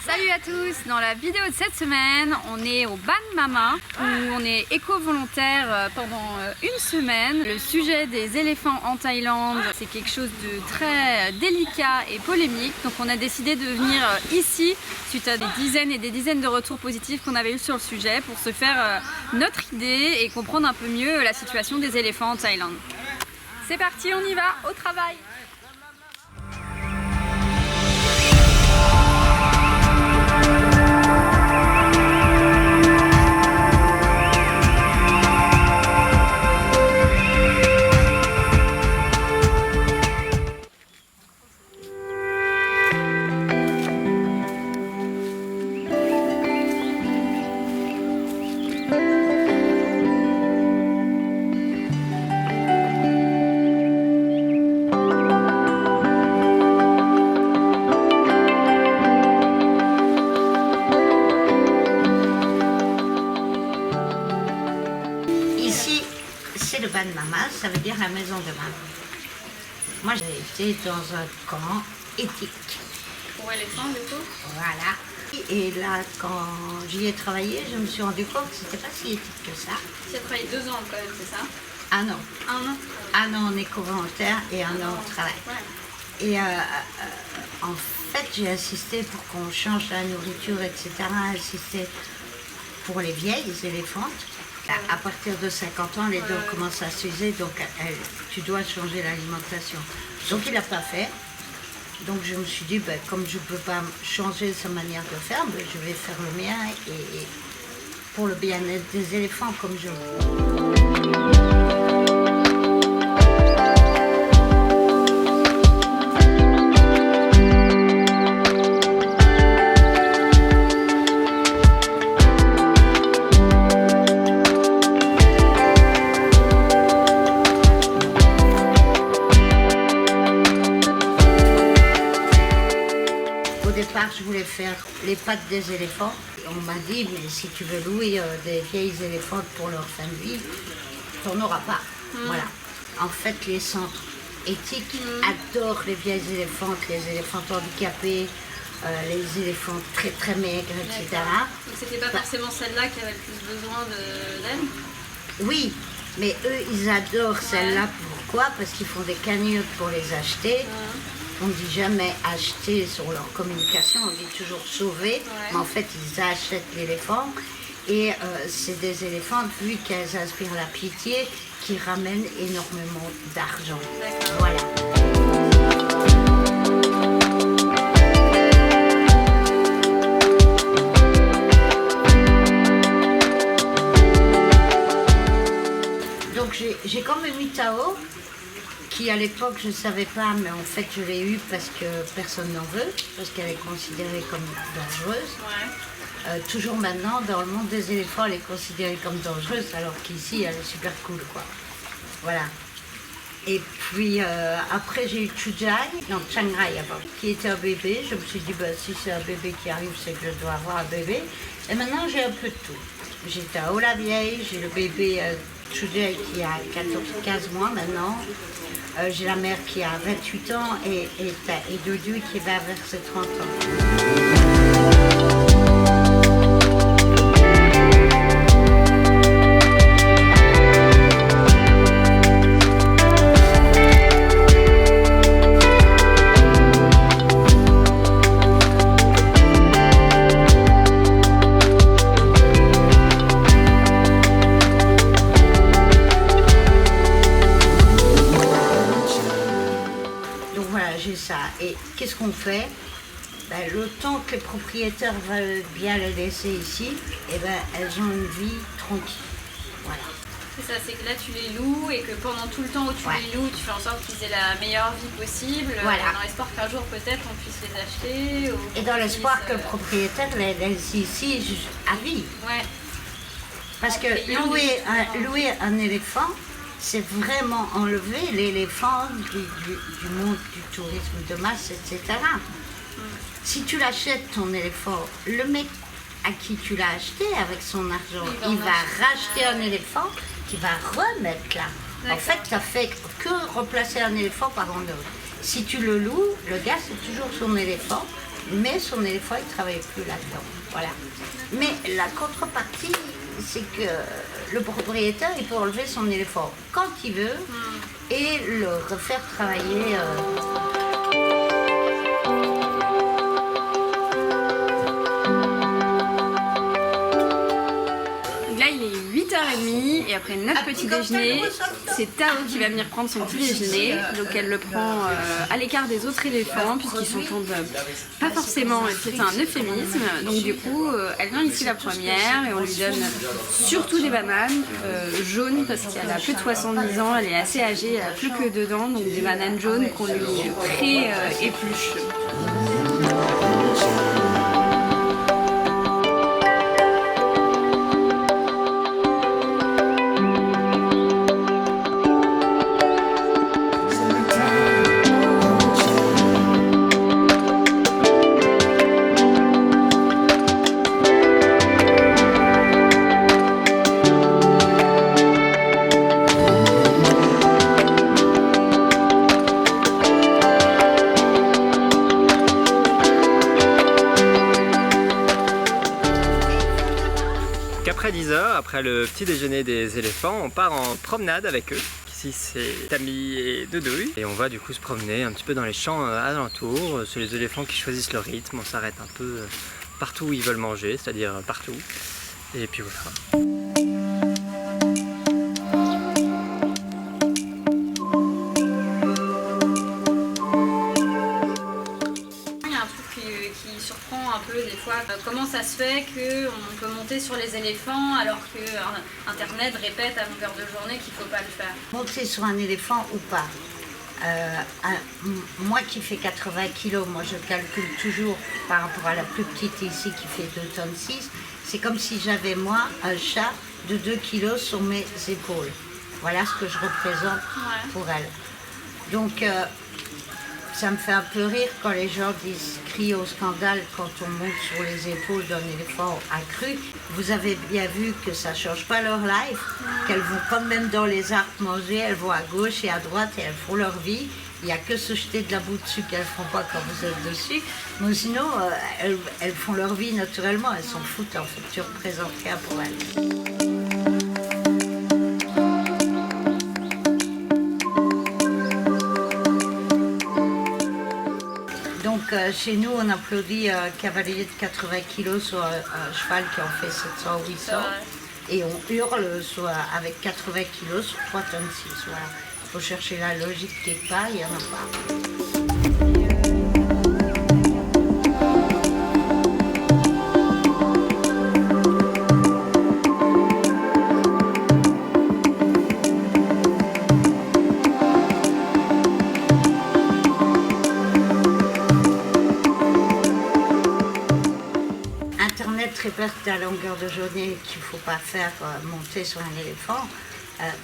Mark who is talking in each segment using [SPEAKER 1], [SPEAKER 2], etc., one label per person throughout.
[SPEAKER 1] Salut à tous! Dans la vidéo de cette semaine, on est au Ban Mama où on est éco-volontaire pendant une semaine. Le sujet des éléphants en Thaïlande, c'est quelque chose de très délicat et polémique. Donc on a décidé de venir ici suite à des dizaines et des dizaines de retours positifs qu'on avait eu sur le sujet pour se faire notre idée et comprendre un peu mieux la situation des éléphants en Thaïlande. C'est parti, on y va, au travail!
[SPEAKER 2] C'est le Ban Mama, ça veut dire la maison de maman. Moi j'ai été dans un camp éthique.
[SPEAKER 1] Pour éléphants du coup?
[SPEAKER 2] Voilà. Et là quand j'y ai travaillé, je me suis rendu compte que c'était pas si éthique que ça.
[SPEAKER 1] Tu as travaillé 2 ans quand même, c'est ça?
[SPEAKER 2] Un an.
[SPEAKER 1] Un an?
[SPEAKER 2] Un an en éco-volontaire et un an au travail.
[SPEAKER 1] Ouais.
[SPEAKER 2] Et en fait j'ai insisté pour qu'on change la nourriture, etc. Insisté pour les vieilles éléphantes. À partir de 50 ans, les dos commencent à s'user, donc tu dois changer l'alimentation. Donc il n'a pas fait. Donc je me suis dit, comme je ne peux pas changer sa manière de faire, je vais faire le mien et pour le bien-être des éléphants comme je veux. Au départ, je voulais faire les pattes des éléphants. On m'a dit, mais si tu veux louer des vieilles éléphantes pour leur fin de vie, tu n'en auras pas. Voilà. En fait, les centres éthiques adorent les vieilles éléphantes, les éléphantes handicapés, les éléphants très très maigres, etc.
[SPEAKER 1] Donc c'était pas forcément celle-là qui avait le plus besoin d'aide?
[SPEAKER 2] Oui, mais eux, ils adorent celle-là. Pourquoi? Parce qu'ils font des cagnottes pour les acheter. On ne dit jamais acheter sur leur communication, on dit toujours sauver, mais en fait ils achètent l'éléphant et c'est des éléphantes, vu qu'elles inspirent la pitié, qui ramènent énormément d'argent. Voilà. Donc j'ai quand même eu Tao, qui à l'époque je ne savais pas, mais en fait je l'ai eue parce que personne n'en veut, parce qu'elle est considérée comme dangereuse. Toujours maintenant, dans le monde des éléphants, elle est considérée comme dangereuse, alors qu'ici elle est super cool, quoi. Voilà. Et puis après j'ai eu Chujai, dans Shanghai avant, qui était un bébé. Je me suis dit, si c'est un bébé qui arrive, c'est que je dois avoir un bébé. Et maintenant j'ai un peu de tout. J'ai Tao la vieille, j'ai le bébé Chujai qui a 15 mois maintenant. J'ai la mère qui a 28 ans et Doudou qui va vers ses 30 ans. J'ai ça. Et qu'est-ce qu'on fait? Le temps que les propriétaires veulent bien les laisser ici, elles ont une vie tranquille. Voilà.
[SPEAKER 1] C'est ça, c'est que là tu les loues et que pendant tout le temps où tu les loues, tu fais en sorte qu'ils aient la meilleure vie possible, dans l'espoir qu'un jour peut-être on puisse les acheter.
[SPEAKER 2] Et dans l'espoir que le propriétaire les laisse ici à vie. Ouais. Parce que louer un éléphant, c'est vraiment enlever l'éléphant du monde du tourisme de masse, etc. Si tu l'achètes, ton éléphant, le mec à qui tu l'as acheté avec son argent, il va racheter un éléphant qu'il va remettre là. En fait, tu n'as fait que remplacer un éléphant par un autre. Si tu le loues, le gars, c'est toujours son éléphant mais son éléphant il ne travaille plus là-dedans. Voilà. Mais la contrepartie, c'est que le propriétaire il peut enlever son éléphant quand il veut et le refaire travailler.
[SPEAKER 1] Là il est 8h30 et après notre petit déjeuner, c'est Tao qui va venir prendre son petit déjeuner. Donc elle le prend à l'écart des autres éléphants puisqu'ils s'entendent pas forcément, c'est un euphémisme. Donc du coup elle vient ici la première et on lui donne surtout des bananes jaunes parce qu'elle a plus de 70 ans, elle est assez âgée, elle a plus que 2 dents, donc des bananes jaunes qu'on lui pré-épluche.
[SPEAKER 3] Après 10 heures, après le petit déjeuner des éléphants, on part en promenade avec eux. Ici c'est Tammy et Doudouille et on va du coup se promener un petit peu dans les champs alentours. C'est les éléphants qui choisissent le rythme, on s'arrête un peu partout où ils veulent manger, c'est-à-dire partout. Et puis voilà.
[SPEAKER 1] Qui surprend un peu des fois, comment ça se fait qu'on peut monter sur les éléphants alors que Internet répète à longueur de journée qu'il ne faut pas le faire.
[SPEAKER 2] Monter sur un éléphant ou pas. Moi qui fais 80 kg, moi je calcule toujours par rapport à la plus petite ici qui fait 2,6 tonnes. C'est comme si j'avais moi un chat de 2 kg sur mes épaules. Voilà ce que je représente pour elle. Donc ça me fait un peu rire quand les gens crient au scandale quand on monte sur les épaules d'un éléphant accru. Vous avez bien vu que ça ne change pas leur life, qu'elles vont quand même dans les arbres manger, elles vont à gauche et à droite et elles font leur vie. Il n'y a que se jeter de la boue dessus qu'elles ne feront pas quand vous êtes dessus. Mais sinon, elles font leur vie naturellement, elles s'en foutent en fait, tu ne représentes rien pour elles. Donc chez nous, on applaudit un cavalier de 80 kg sur un cheval qui en fait 700 ou 800. Et on hurle avec 80 kg sur 3,6 tonnes. Voilà. Il faut chercher la logique quelque part, il n'y en a pas. Internet répète à longueur de journée qu'il ne faut pas faire monter sur un éléphant,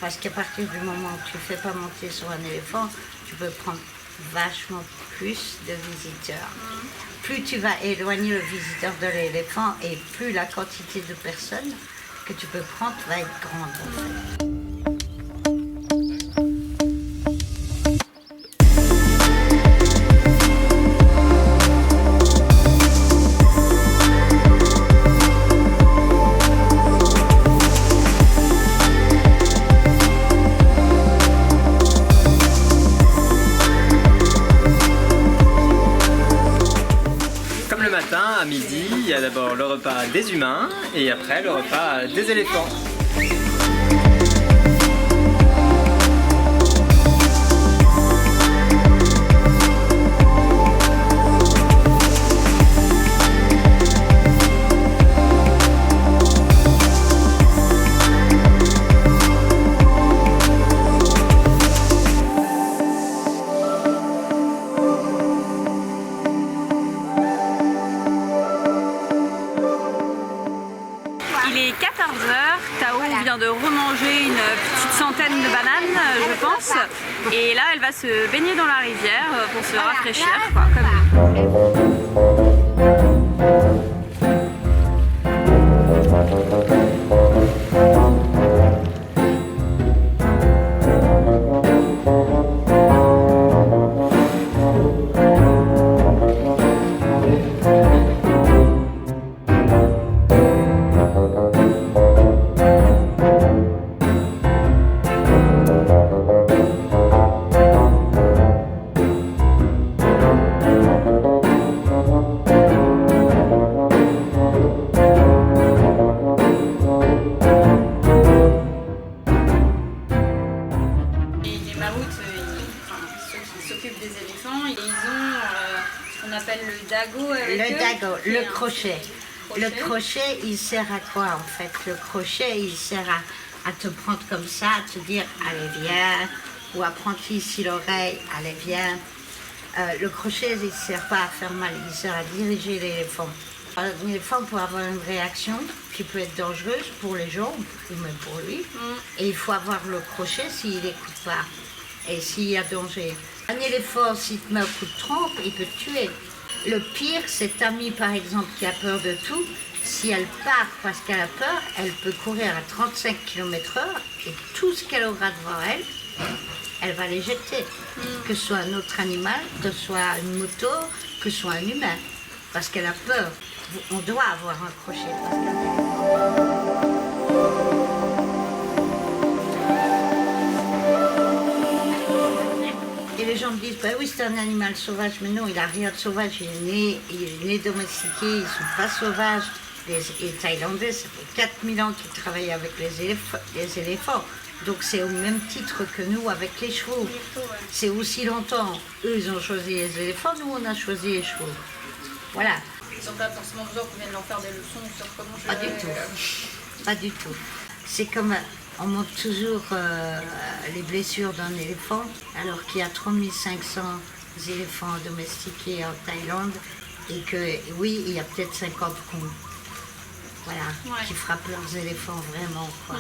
[SPEAKER 2] parce qu'à partir du moment où tu ne fais pas monter sur un éléphant, tu peux prendre vachement plus de visiteurs. Plus tu vas éloigner le visiteur de l'éléphant et plus la quantité de personnes que tu peux prendre va être grande en fait.
[SPEAKER 3] À midi, il y a d'abord le repas des humains et après le repas des éléphants.
[SPEAKER 1] Il est 14h, Tao vient de remanger une petite centaine de bananes, je pense. Et là, elle va se baigner dans la rivière pour se rafraîchir, quoi, comme nous.
[SPEAKER 2] le crochet. Le crochet, il sert à quoi en fait? Le crochet, il sert à te prendre comme ça, à te dire allez viens, ou à prendre ici l'oreille, allez viens. Le crochet, il ne sert pas à faire mal, il sert à diriger l'éléphant. L'éléphant peut avoir une réaction qui peut être dangereuse pour les gens, ou même pour lui. Et il faut avoir le crochet s'il n'écoute pas et s'il y a danger. Un éléphant, s'il te met un coup de trompe, il peut te tuer. Le pire, c'est Tammy, par exemple, qui a peur de tout. Si elle part parce qu'elle a peur, elle peut courir à 35 km/h et tout ce qu'elle aura devant elle, elle va les jeter. Que ce soit un autre animal, que ce soit une moto, que ce soit un humain. Parce qu'elle a peur. On doit avoir un crochet. Et les gens me disent, bah oui, c'est un animal sauvage, mais non, il n'a rien de sauvage, il est né domestiqué, ils ne sont pas sauvages. Les Thaïlandais, ça fait 4000 ans qu'ils travaillent avec les éléphants. Donc c'est au même titre que nous avec les chevaux. C'est aussi longtemps. Eux, ils ont choisi les éléphants, nous, on a choisi les chevaux. Voilà.
[SPEAKER 1] Ils n'ont pas forcément besoin qu'on vienne leur faire des leçons sur comment
[SPEAKER 2] Pas du tout. Pas du tout. C'est comme, on montre toujours les blessures d'un éléphant, alors qu'il y a 3500 éléphants domestiqués en Thaïlande, et que oui, il y a peut-être 50 cons. Voilà, qui frappent leurs éléphants vraiment, quoi.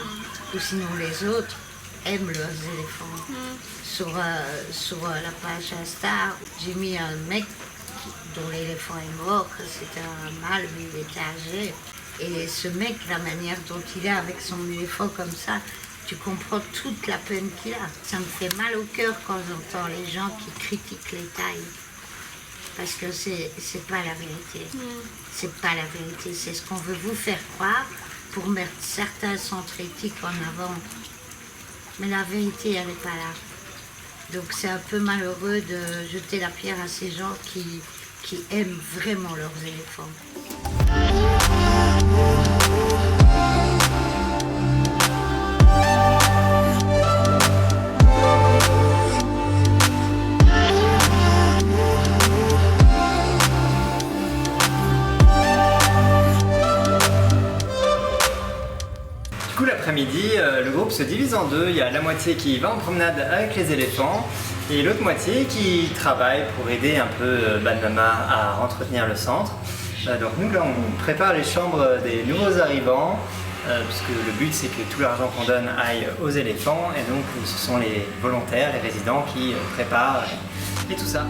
[SPEAKER 2] Ou sinon les autres aiment leurs éléphants. Sur la page Insta, j'ai mis un mec dont l'éléphant est mort, c'était un mâle, mais il était âgé. Et ce mec, la manière dont il est avec son éléphant comme ça, tu comprends toute la peine qu'il a. Ça me fait mal au cœur quand j'entends les gens qui critiquent les Thaïs. Parce que c'est pas la vérité. C'est pas la vérité. C'est ce qu'on veut vous faire croire pour mettre certains centres éthiques en avant. Mais la vérité, elle n'est pas là. Donc c'est un peu malheureux de jeter la pierre à ces gens qui aiment vraiment leurs éléphants.
[SPEAKER 3] Du coup, l'après-midi, le groupe se divise en deux. Il y a la moitié qui va en promenade avec les éléphants et l'autre moitié qui travaille pour aider un peu Ban Mama à entretenir le centre. Donc nous, là, on prépare les chambres des nouveaux arrivants, puisque le but, c'est que tout l'argent qu'on donne aille aux éléphants. Et donc, ce sont les volontaires, les résidents qui préparent et tout ça.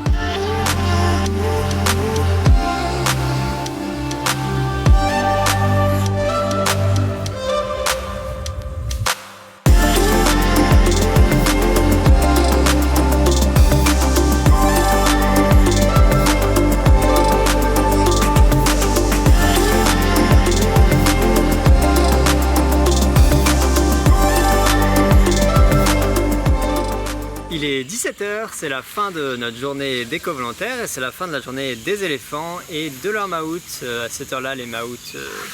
[SPEAKER 3] Il est 17h, c'est la fin de notre journée d'éco-volontaires et c'est la fin de la journée des éléphants et de leurs maouts. À cette heure-là, les maouts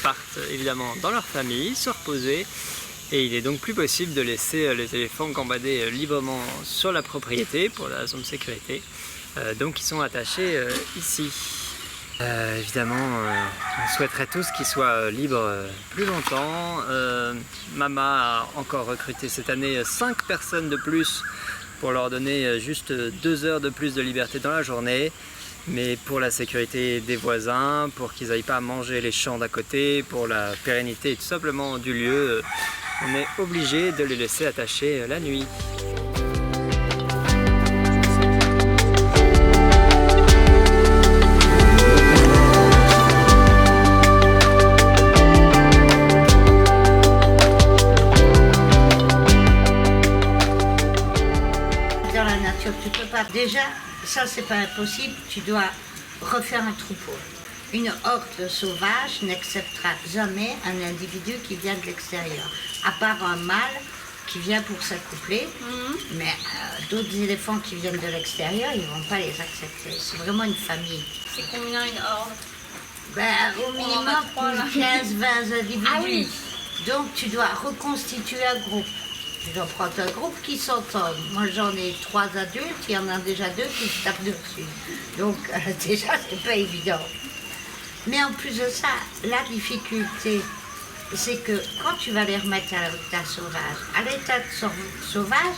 [SPEAKER 3] partent évidemment dans leur famille, se reposer, et il est donc plus possible de laisser les éléphants gambader librement sur la propriété pour la zone de sécurité. Donc ils sont attachés ici. Évidemment, on souhaiterait tous qu'ils soient libres plus longtemps. Mama a encore recruté cette année 5 personnes de plus pour leur donner juste 2 heures de plus de liberté dans la journée, mais pour la sécurité des voisins, pour qu'ils n'aillent pas manger les champs d'à côté, pour la pérennité tout simplement du lieu, on est obligé de les laisser attachés la nuit.
[SPEAKER 2] Tu peux pas. Déjà, ça c'est pas impossible, tu dois refaire un troupeau. Une horde sauvage n'acceptera jamais un individu qui vient de l'extérieur, à part un mâle qui vient pour s'accoupler, mais d'autres éléphants qui viennent de l'extérieur, ils vont pas les accepter. C'est vraiment une famille.
[SPEAKER 1] C'est combien une horde?
[SPEAKER 2] Au minimum 15-20 individus.
[SPEAKER 1] Ah oui.
[SPEAKER 2] Donc tu dois reconstituer un groupe. Tu dois prendre un groupe qui s'entende. Moi j'en ai 3 adultes, il y en a déjà 2 qui se tapent dessus. Donc déjà c'est pas évident. Mais en plus de ça, la difficulté, c'est que quand tu vas les remettre à l'état sauvage, sauvage,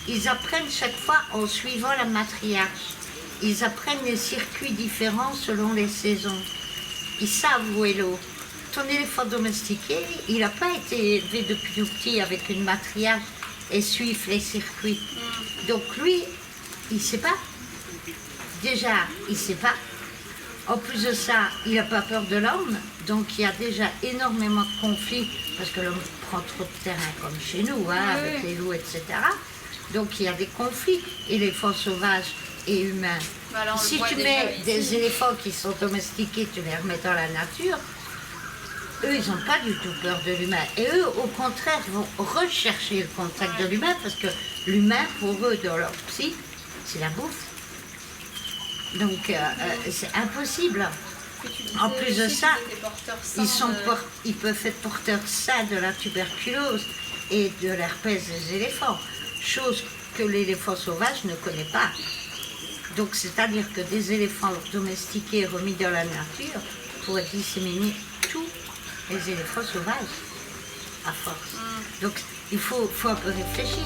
[SPEAKER 2] ils apprennent chaque fois en suivant la matriarche. Ils apprennent des circuits différents selon les saisons. Ils savent où est l'eau. Ton éléphant domestiqué, il n'a pas été élevé depuis tout petit avec une matriarche et suivre les circuits. Donc lui, il ne sait pas. Déjà, il ne sait pas. En plus de ça, il n'a pas peur de l'homme. Donc il y a déjà énormément de conflits parce que l'homme prend trop de terrain comme chez nous, hein, avec les loups, etc. Donc il y a des conflits, éléphants sauvages et humains.
[SPEAKER 1] Alors,
[SPEAKER 2] si tu mets des éléphants qui sont domestiqués, tu les remets dans la nature, eux, ils n'ont pas du tout peur de l'humain. Et eux, au contraire, vont rechercher le contact de l'humain parce que l'humain, pour eux, dans leur psy, c'est la bouffe. Donc, c'est impossible. En plus de ça, ils peuvent être porteurs sains de la tuberculose et de l'herpès des éléphants, chose que l'éléphant sauvage ne connaît pas. Donc, c'est-à-dire que des éléphants domestiqués remis dans la nature pourraient disséminer tous les éléphants sauvages, à force. Donc, il faut un peu réfléchir.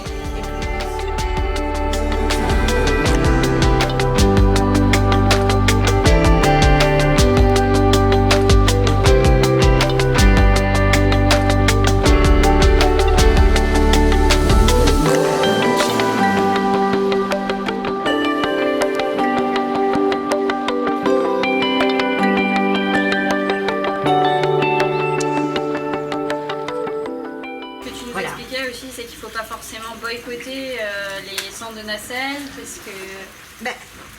[SPEAKER 1] C'est qu'il ne faut pas forcément boycotter les centres de nacelle parce que...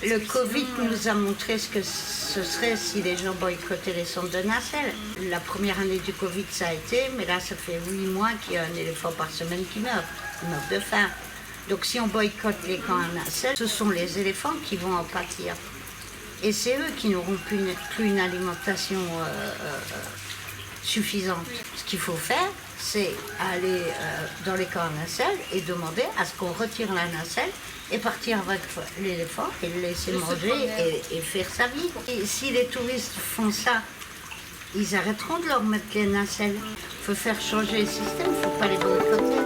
[SPEAKER 2] le Covid nous a montré ce que ce serait si les gens boycottaient les centres de nacelle. La première année du Covid, ça a été, mais là, ça fait 8 mois qu'il y a un éléphant par semaine qui meurt de faim. Donc si on boycotte les camps à nacelle, ce sont les éléphants qui vont en pâtir. Et c'est eux qui n'auront plus une alimentation suffisante. Ce qu'il faut faire, c'est aller dans les camps à nacelle et demander à ce qu'on retire la nacelle et partir avec l'éléphant et le laisser manger et faire sa vie. Et si les touristes font ça, ils arrêteront de leur mettre les nacelles. Il faut faire changer le système, il ne faut pas les boycotter.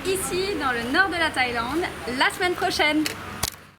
[SPEAKER 1] Ici, dans le nord de la Thaïlande, la semaine prochaine.